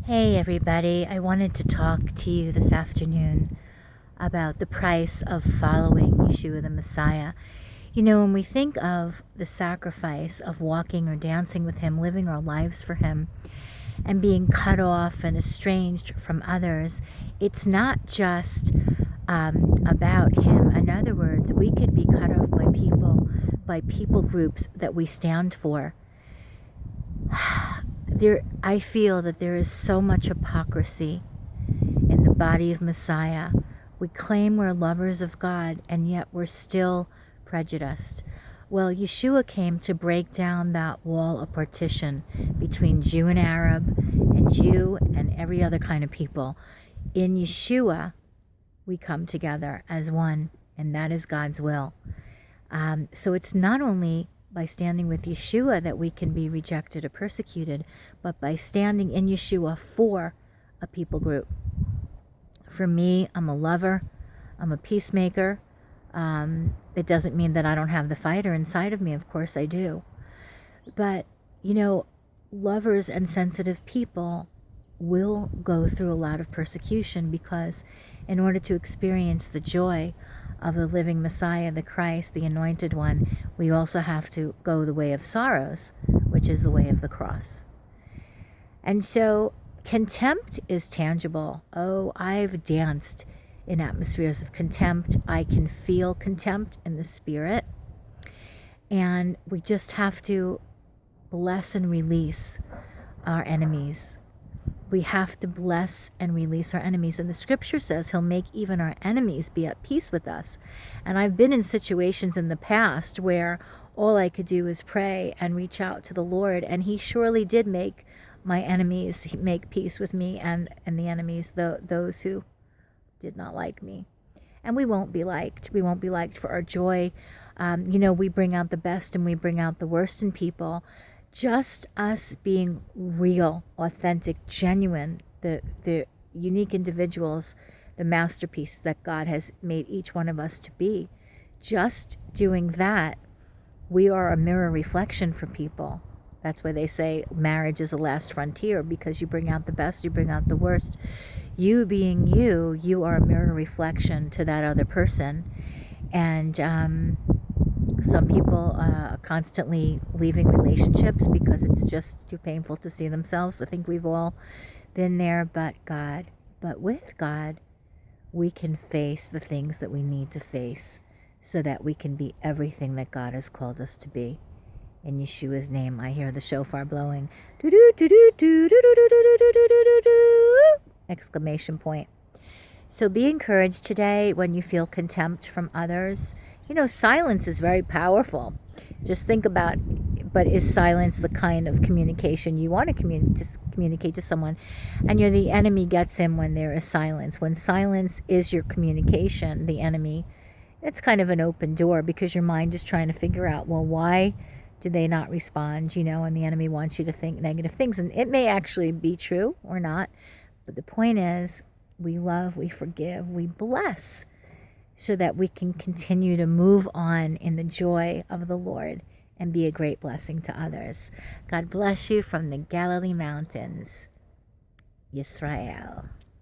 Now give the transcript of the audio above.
Hey everybody, I wanted to talk to you this afternoon about the price of following Yeshua the Messiah. You know, when we think of the sacrifice of walking or dancing with Him, living our lives for Him, and being cut off and estranged from others, it's not just about Him. In other words, we could be cut off by people groups that we stand for. I feel that there is so much hypocrisy in the body of Messiah. We claim we're lovers of God, and yet we're still prejudiced. Well, Yeshua came to break down that wall of partition between Jew and Arab, and Jew and every other kind of people. In Yeshua, we come together as one, and that is God's will. So it's not only by standing with Yeshua that we can be rejected or persecuted, but by standing in Yeshua for a people group. For me, I'm a lover, I'm a peacemaker. It doesn't mean that I don't have the fighter inside of me. Of course I do. But, you know, lovers and sensitive people will go through a lot of persecution, because in order to experience the joy of the living Messiah, the Christ, the Anointed One, we also have to go the way of sorrows, which is the way of the cross. And so contempt is tangible. Oh, I've danced in atmospheres of contempt. I can feel contempt in the spirit. And we just have to bless and release our enemies. We have to bless and release our enemies. And the scripture says He'll make even our enemies be at peace with us. And I've been in situations in the past where all I could do is pray and reach out to the Lord. And He surely did make my enemies make peace with me, and the enemies, those who did not like me. And we won't be liked. We won't be liked for our joy. We bring out the best and we bring out the worst in people. Just us being real, authentic, genuine, the unique individuals, the masterpiece that God has made each one of us to be. Just doing that, we are a mirror reflection for people. That's why they say marriage is the last frontier, because you bring out the best, you bring out the worst. You being you are a mirror reflection to that other person. And some people are constantly leaving relationships because it's just too painful to see themselves. I think we've all been there, but with God, we can face the things that we need to face so that we can be everything that God has called us to be. In Yeshua's name, I hear the shofar blowing. Exclamation point. So be encouraged today when you feel contempt from others. You know, silence is very powerful. Just think about, but is silence the kind of communication you want to communicate to someone? And the enemy gets him when there is silence. When silence is your communication, the enemy, it's kind of an open door, because your mind is trying to figure out, well, why do they not respond? And the enemy wants you to think negative things. And it may actually be true or not. But the point is, we love, we forgive, we bless, so that we can continue to move on in the joy of the Lord and be a great blessing to others. God bless you from the Galilee mountains. Yisrael.